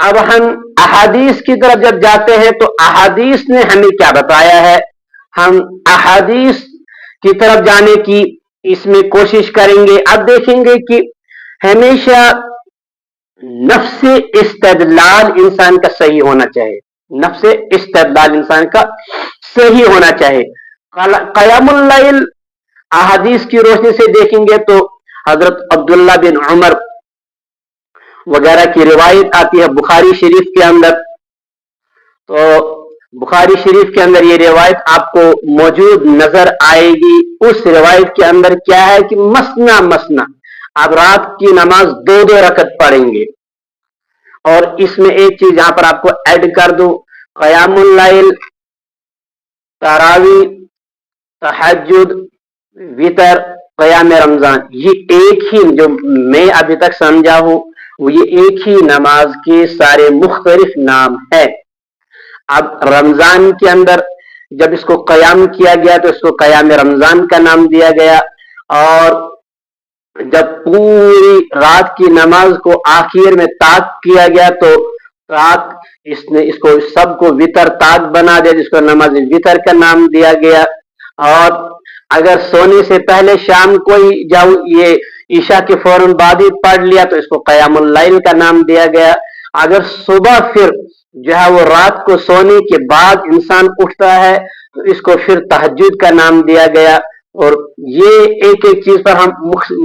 अब हम अहादीस की तरफ जब जाते हैं तो अहादीस ने हमें क्या बताया है, हम अहादीस की तरफ जाने की इसमें कोशिश करेंगे। अब देखेंगे कि हमेशा नफ्से इस्तिदलाल इंसान का सही होना चाहिए, नफ्से इस्तिदलाल इंसान का सही होना चाहिए। क़यामुल लैल अहादीस की रोशनी से देखेंगे तो हजरत अब्दुल्ला बिन उमर वगैरह की रिवायत आती है बुखारी शरीफ के अंदर। तो बुखारी शरीफ के अंदर ये रिवायत आपको मौजूद नजर आएगी। उस रिवायत के अंदर क्या है कि मसना मसना आप रात की नमाज दो दो रकत पढ़ेंगे। और इसमें एक चीज यहां पर आपको ऐड कर दूं, क़यामुल लैल, तरावी, तहज्जुद, वितर, क़याम रमजान, ये एक ही जो मैं अभी तक समझा हूं वो ये एक ही नमाज के सारे मुख्तलिफ नाम है। अब रमजान के अंदर जब इसको क़याम किया गया तो इसको क़याम रमजान का नाम दिया गया, और जब पूरी रात की नमाज को आखिर में ताक किया गया तो ताक इसने इसको सबको वितर ताक बना दिया, जिसको नमाज वितर का नाम दिया गया। और अगर सोने से पहले शाम को ही जाओ ये ईशा के फौरन बाद ही पढ़ लिया तो इसको क़यामुल लैल का नाम दिया गया। अगर सुबह फिर जो है वो रात को सोने के बाद इंसान उठता है तो इसको फिर तहज्जुद का नाम दिया गया। और ये एक एक चीज पर हम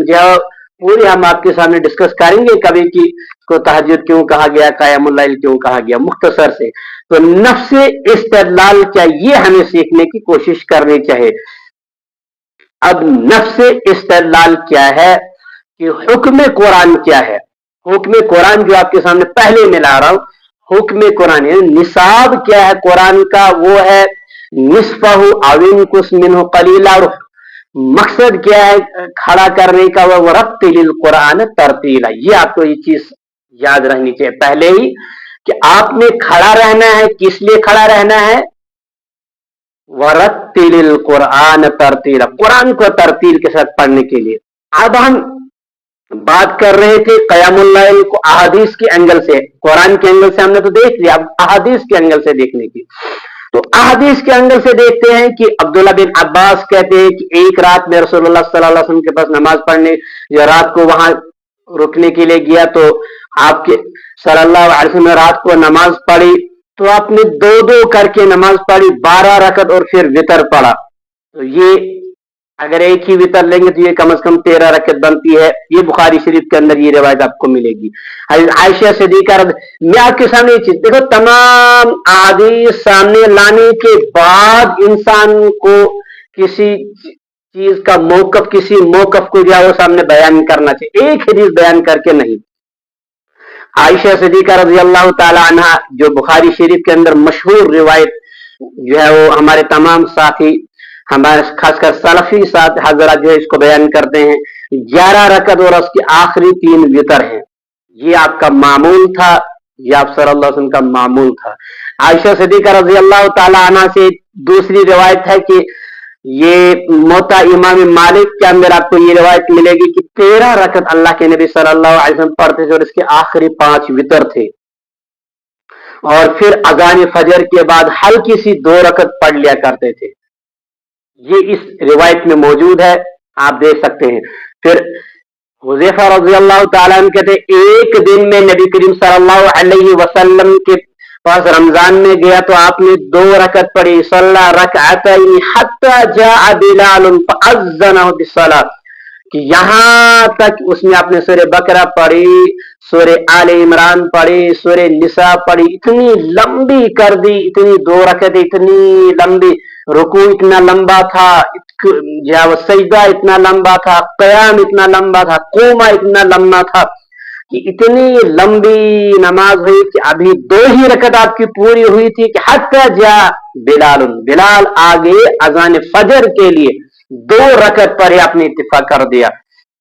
जो पूरी हम आपके सामने डिस्कस करेंगे कभी कि इसको तहज्जुद क्यों कहा गया, क़यामुल लैल क्यों कहा गया, मुख्तसर से। तो नफ्से इस्तिदलाल क्या, ये हमें सीखने की कोशिश करनी चाहिए। अब नफ्से इस्तिदलाल क्या है कि हुक्म कुरान क्या है। हुक्म कुरान जो आपके सामने पहले मैं ला रहा हूं, हुक्म कुरान है, निसाब क्या है कुरान का, वो है निस्फहु अव इनकुस मिन्हु कलीला। और मकसद क्या है खड़ा करने का, वो रत्तिलिल कुरान तरतीला। ये आपको ये चीज याद रहनी चाहिए पहले ही कि आपने खड़ा रहना है। किस लिए खड़ा रहना है, वरत्तिलिल कुरान तरतीला, कुरान को तरतील के साथ पढ़ने के लिए। अब हम बात कर रहे थे क़यामुल लैल को अहादीस के एंगल से, कुरान के एंगल से हमने तो देख लिया, अब अहादीस के एंगल से देखने की। तो अहादीस के एंगल से देखते हैं कि अब्दुल्ला बिन अब्बास कहते हैं कि एक रात में रसूलुल्लाह सल्लल्लाहु अलैहि वसल्लम के पास नमाज पढ़ने या रात को वहां रुकने के लिए गया तो आपके सल्लल्लाहु अलैहि वसल्लम ने रात को नमाज पढ़ी तो आपने दो दो करके नमाज पढ़ी, 12 रकत, और फिर वितर पढ़ा। तो ये अगर एक ही वितर लेंगे तो ये कम से कम 13 रकत बनती है। ये बुखारी शरीफ के अंदर ये रिवायत आपको मिलेगी। आयशा सिद्दीक़ा, मैं आपके सामने ये चीज देखो, तमाम अहादीस सामने लाने के बाद इंसान को किसी चीज का मौकफ, किसी मौकफ को जो है वो सामने बयान करना चाहिए, एक हदीस बयान करके नहीं। आयशा सिद्दीक़ा रज़ियल्लाहु ताला अन्हा जो बुखारी शरीफ के अंदर मशहूर रिवायत जो है वो हमारे तमाम साथी, हमारे खासकर सलफी साथ हजरत जो है इसको बयान करते हैं, 11 रकत और उसकी आखिरी 3 वितर हैं। ये आपका मामूल था, ये आप सल्लल्लाहु अलैहि वसल्लम का मामूल था। आयशा सिद्दीक़ा रज़ियल्लाहु ताला अन्हा से दूसरी रिवायत है कि ये मोता इमाम मालिक के अंदर आपको ये रिवायत मिलेगी कि 13 रकत अल्लाह के नबी सल्लल्लाहु अलैहि वसल्लम पढ़ते थे और इसके आखिरी 5 वितर थे। और फिर अज़ान फजर के बाद हल्की सी 2 रकत पढ़ लिया करते थे। ये इस रिवायत में मौजूद है, आप देख सकते हैं। फिर हुज़ैफा रज़ियल्लाहु ताला अन्हु कहते एक दिन में नबी करीम सल्लल्लाहु अलैहि वसल्लम के पास रमजान में गया तो आपने 2 रकत पढ़ी, सल्ला रकअतैन हत्ता जाअ बिलाल फअज़्ज़नहु बिस्सलात, कि यहां तक उसमें आपने सूरह बकरा पढ़ी, सूरह आले इमरान पढ़ी, सूरह निसा पढ़ी, इतनी लंबी कर दी, इतनी 2 रकत इतनी लंबी, रुकू इतना लंबा था, सजदा इतना लंबा था, क़याम इतना लंबा था, क़ुमा इतना लंबा था कि इतनी लंबी नमाज हुई कि अभी 2 ही रकत आपकी पूरी हुई थी कि हत्ता जा बिलाल, बिलाल आगे अज़ान फजर के लिए 2 रकत पर आपने इत्तिफाक कर दिया।